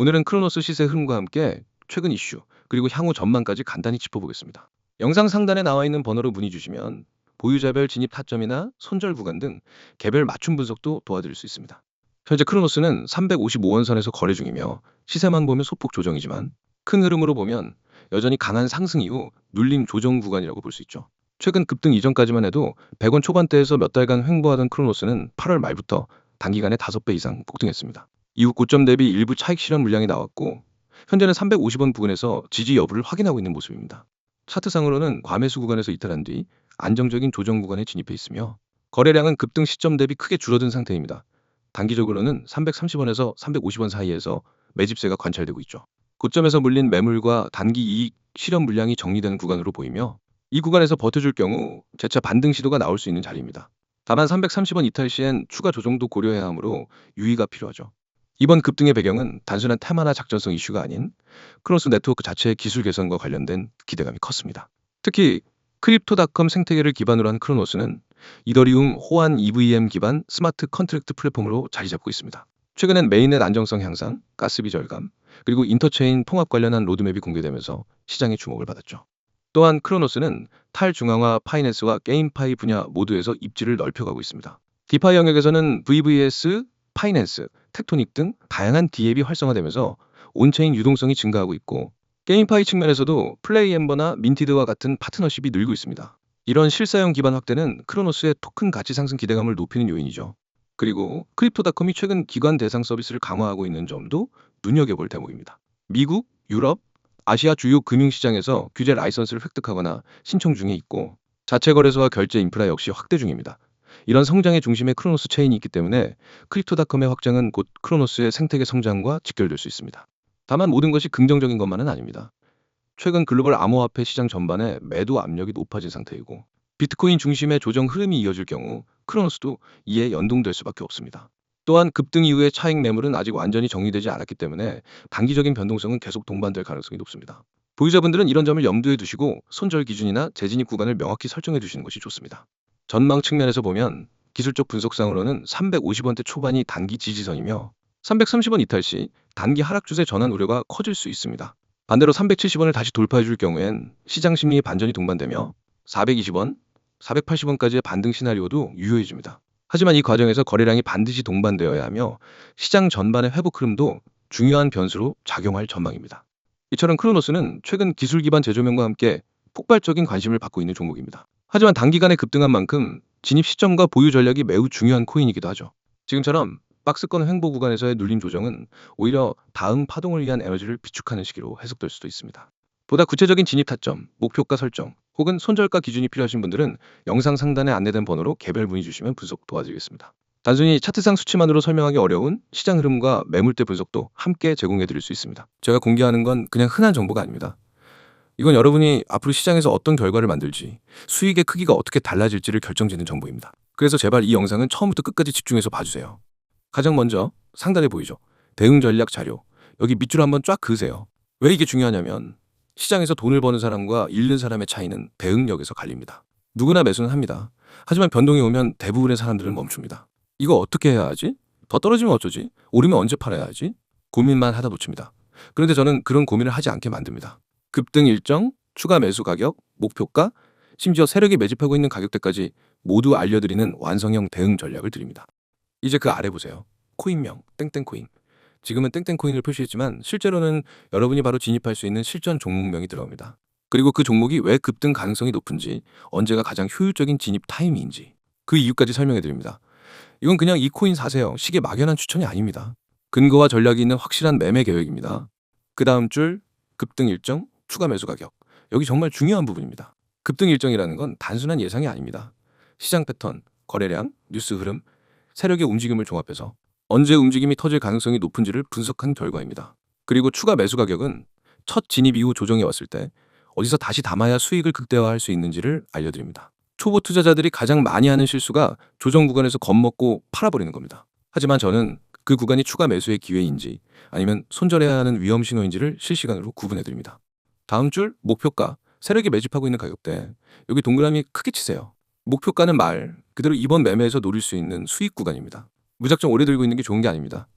오늘은 크로노스 시세 흐름과 함께 최근 이슈, 그리고 향후 전망까지 간단히 짚어보겠습니다. 영상 상단에 나와 있는 번호로 문의 주시면 보유자별 진입 타점이나 손절 구간 등 개별 맞춤 분석도 도와드릴 수 있습니다. 현재 크로노스는 355원선에서 거래 중이며 시세만 보면 소폭 조정이지만 큰 흐름으로 보면 여전히 강한 상승 이후 눌림 조정 구간이라고 볼 수 있죠. 최근 급등 이전까지만 해도 100원 초반대에서 몇 달간 횡보하던 크로노스는 8월 말부터 단기간에 5배 이상 폭등했습니다. 이후 고점 대비 일부 차익 실현 물량이 나왔고 현재는 350원 부근에서 지지 여부를 확인하고 있는 모습입니다. 차트상으로는 과매수 구간에서 이탈한 뒤 안정적인 조정 구간에 진입해 있으며 거래량은 급등 시점 대비 크게 줄어든 상태입니다. 단기적으로는 330원에서 350원 사이에서 매집세가 관찰되고 있죠. 고점에서 물린 매물과 단기 이익 실현 물량이 정리되는 구간으로 보이며 이 구간에서 버텨줄 경우 재차 반등 시도가 나올 수 있는 자리입니다. 다만 330원 이탈 시엔 추가 조정도 고려해야 하므로 유의가 필요하죠. 이번 급등의 배경은 단순한 테마나 작전성 이슈가 아닌 크로스 네트워크 자체의 기술 개선과 관련된 기대감이 컸습니다. 특히 크립토닷컴 생태계를 기반으로 한 크로노스는 이더리움 호환 EVM 기반 스마트 컨트랙트 플랫폼으로 자리 잡고 있습니다. 최근엔 메인넷 안정성 향상, 가스비 절감, 그리고 인터체인 통합 관련한 로드맵이 공개되면서 시장의 주목을 받았죠. 또한 크로노스는 탈중앙화 파이낸스와 게임파이 분야 모두에서 입지를 넓혀가고 있습니다. 디파이 영역에서는 VVS, 파이낸스, 텍토닉 등 다양한 D앱이 활성화되면서 온체인 유동성이 증가하고 있고 게임파이 측면에서도 플레이 엠버나 민티드와 같은 파트너십이 늘고 있습니다. 이런 실사용 기반 확대는 크로노스의 토큰 가치 상승 기대감을 높이는 요인이죠. 그리고 크립토닷컴이 최근 기관 대상 서비스를 강화하고 있는 점도 눈여겨볼 대목입니다. 미국, 유럽, 아시아 주요 금융시장에서 규제 라이선스를 획득하거나 신청 중에 있고 자체 거래소와 결제 인프라 역시 확대 중입니다. 이런 성장의 중심에 크로노스 체인이 있기 때문에 크립토닷컴의 확장은 곧 크로노스의 생태계 성장과 직결될 수 있습니다. 다만 모든 것이 긍정적인 것만은 아닙니다. 최근 글로벌 암호화폐 시장 전반에 매도 압력이 높아진 상태이고 비트코인 중심의 조정 흐름이 이어질 경우 크로노스도 이에 연동될 수밖에 없습니다. 또한 급등 이후의 차익 매물은 아직 완전히 정리되지 않았기 때문에 단기적인 변동성은 계속 동반될 가능성이 높습니다. 보유자분들은 이런 점을 염두에 두시고 손절 기준이나 재진입 구간을 명확히 설정해 두시는 것이 좋습니다. 전망 측면에서 보면 기술적 분석상으로는 350원대 초반이 단기 지지선이며 330원 이탈 시 단기 하락 추세 전환 우려가 커질 수 있습니다. 반대로 370원을 다시 돌파해 줄 경우엔 시장 심리의 반전이 동반되며 420원, 480원까지의 반등 시나리오도 유효해집니다. 하지만 이 과정에서 거래량이 반드시 동반되어야 하며 시장 전반의 회복 흐름도 중요한 변수로 작용할 전망입니다. 이처럼 크로노스는 최근 기술 기반 재조명과 함께 폭발적인 관심을 받고 있는 종목입니다. 하지만 단기간에 급등한 만큼 진입 시점과 보유 전략이 매우 중요한 코인이기도 하죠. 지금처럼 박스권 횡보 구간에서의 눌림 조정은 오히려 다음 파동을 위한 에너지를 비축하는 시기로 해석될 수도 있습니다. 보다 구체적인 진입 타점, 목표가 설정, 혹은 손절가 기준이 필요하신 분들은 영상 상단에 안내된 번호로 개별 문의 주시면 분석 도와드리겠습니다. 단순히 차트상 수치만으로 설명하기 어려운 시장 흐름과 매물대 분석도 함께 제공해 드릴 수 있습니다. 제가 공개하는 건 그냥 흔한 정보가 아닙니다. 이건 여러분이 앞으로 시장에서 어떤 결과를 만들지, 수익의 크기가 어떻게 달라질지를 결정짓는 정보입니다. 그래서 제발 이 영상은 처음부터 끝까지 집중해서 봐주세요. 가장 먼저 상단에 보이죠? 대응 전략 자료. 여기 밑줄 한번 쫙 그으세요. 왜 이게 중요하냐면 시장에서 돈을 버는 사람과 잃는 사람의 차이는 대응력에서 갈립니다. 누구나 매수는 합니다. 하지만 변동이 오면 대부분의 사람들은 멈춥니다. 이거 어떻게 해야 하지? 더 떨어지면 어쩌지? 오르면 언제 팔아야 하지? 고민만 하다 놓칩니다. 그런데 저는 그런 고민을 하지 않게 만듭니다. 급등 일정, 추가 매수 가격, 목표가, 심지어 세력이 매집하고 있는 가격대까지 모두 알려드리는 완성형 대응 전략을 드립니다. 이제 그 아래 보세요. 코인명, 땡땡코인. 지금은 땡땡코인을 표시했지만 실제로는 여러분이 바로 진입할 수 있는 실전 종목명이 들어갑니다. 그리고 그 종목이 왜 급등 가능성이 높은지, 언제가 가장 효율적인 진입 타이밍인지 그 이유까지 설명해 드립니다. 이건 그냥 이 코인 사세요. 식의 막연한 추천이 아닙니다. 근거와 전략이 있는 확실한 매매 계획입니다. 그 다음 줄 급등 일정, 추가 매수 가격. 여기 정말 중요한 부분입니다. 급등 일정이라는 건 단순한 예상이 아닙니다. 시장 패턴, 거래량, 뉴스 흐름, 세력의 움직임을 종합해서 언제 움직임이 터질 가능성이 높은지를 분석한 결과입니다. 그리고 추가 매수 가격은 첫 진입 이후 조정이 왔을 때 어디서 다시 담아야 수익을 극대화할 수 있는지를 알려드립니다. 초보 투자자들이 가장 많이 하는 실수가 조정 구간에서 겁먹고 팔아버리는 겁니다. 하지만 저는 그 구간이 추가 매수의 기회인지 아니면 손절해야 하는 위험 신호인지를 실시간으로 구분해드립니다. 다음 줄 목표가, 세력이 매집하고 있는 가격대. 여기 동그라미 크게 치세요. 목표가는 말 그대로 이번 매매에서 노릴 수 있는 수익 구간입니다. 무작정 오래 들고 있는 게 좋은 게 아닙니다.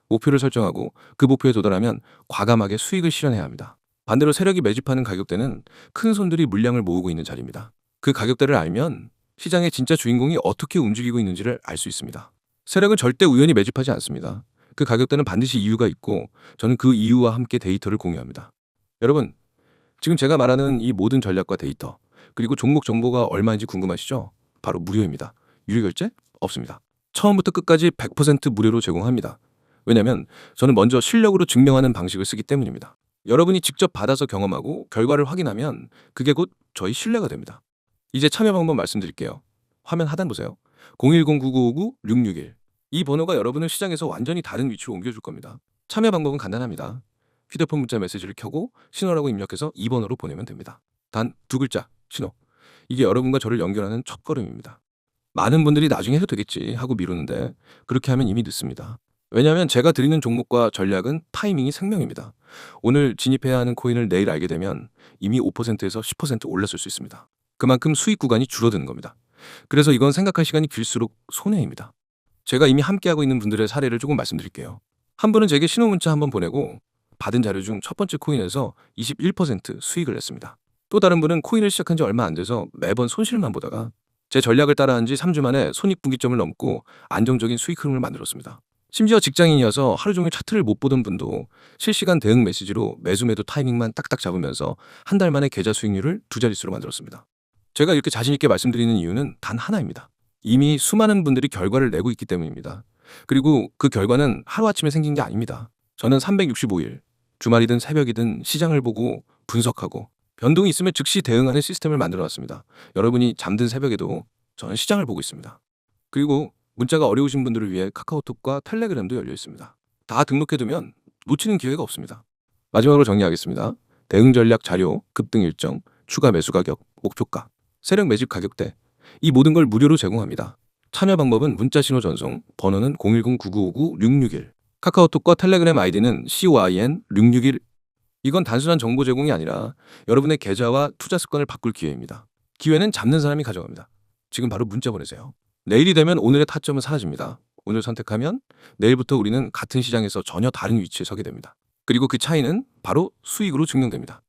목표를 설정하고 그 목표에 도달하면 과감하게 수익을 실현해야 합니다. 반대로 세력이 매집하는 가격대는 큰 손들이 물량을 모으고 있는 자리입니다. 그 가격대를 알면 시장의 진짜 주인공이 어떻게 움직이고 있는지를 알 수 있습니다. 세력은 절대 우연히 매집하지 않습니다. 그 가격대는 반드시 이유가 있고 저는 그 이유와 함께 데이터를 공유합니다. 여러분, 지금 제가 말하는 이 모든 전략과 데이터, 그리고 종목 정보가 얼마인지 궁금하시죠? 바로 무료입니다. 유료 결제 없습니다. 처음부터 끝까지 100% 무료로 제공합니다. 왜냐면 저는 먼저 실력으로 증명하는 방식을 쓰기 때문입니다. 여러분이 직접 받아서 경험하고 결과를 확인하면 그게 곧 저희 신뢰가 됩니다. 이제 참여 방법 말씀드릴게요. 화면 하단 보세요. 010-9959-661. 이 번호가 여러분을 시장에서 완전히 다른 위치로 옮겨줄 겁니다. 참여 방법은 간단합니다. 휴대폰 문자 메시지를 켜고 신호라고 입력해서 이 번호로 보내면 됩니다. 단 두 글자, 신호. 이게 여러분과 저를 연결하는 첫걸음입니다. 많은 분들이 나중에 해도 되겠지 하고 미루는데 그렇게 하면 이미 늦습니다. 왜냐하면 제가 드리는 종목과 전략은 타이밍이 생명입니다. 오늘 진입해야 하는 코인을 내일 알게 되면 이미 5%에서 10% 올랐을 수 있습니다. 그만큼 수익 구간이 줄어드는 겁니다. 그래서 이건 생각할 시간이 길수록 손해입니다. 제가 이미 함께하고 있는 분들의 사례를 조금 말씀드릴게요. 한 분은 제게 신호 문자 한번 보내고 받은 자료 중 첫 번째 코인에서 21% 수익을 냈습니다. 또 다른 분은 코인을 시작한 지 얼마 안 돼서 매번 손실만 보다가 제 전략을 따라한 지 3주 만에 손익분기점을 넘고 안정적인 수익 흐름을 만들었습니다. 심지어 직장인이어서 하루 종일 차트를 못 보던 분도 실시간 대응 메시지로 매수 매도 타이밍만 딱딱 잡으면서 한 달 만에 계좌 수익률을 두 자릿수로 만들었습니다. 제가 이렇게 자신 있게 말씀드리는 이유는 단 하나입니다. 이미 수많은 분들이 결과를 내고 있기 때문입니다. 그리고 그 결과는 하루아침에 생긴 게 아닙니다. 저는 365일, 주말이든 새벽이든 시장을 보고 분석하고 변동이 있으면 즉시 대응하는 시스템을 만들어 놨습니다. 여러분이 잠든 새벽에도 저는 시장을 보고 있습니다. 그리고 문자가 어려우신 분들을 위해 카카오톡과 텔레그램도 열려 있습니다. 다 등록해두면 놓치는 기회가 없습니다. 마지막으로 정리하겠습니다. 대응 전략 자료, 급등 일정, 추가 매수 가격, 목표가, 세력 매집 가격대, 이 모든 걸 무료로 제공합니다. 참여 방법은 문자 신호 전송, 번호는 010-9959-661, 카카오톡과 텔레그램 아이디는 COIN661. 이건 단순한 정보 제공이 아니라 여러분의 계좌와 투자 습관을 바꿀 기회입니다. 기회는 잡는 사람이 가져갑니다. 지금 바로 문자 보내세요. 내일이 되면 오늘의 타점은 사라집니다. 오늘 선택하면 내일부터 우리는 같은 시장에서 전혀 다른 위치에 서게 됩니다. 그리고 그 차이는 바로 수익으로 증명됩니다.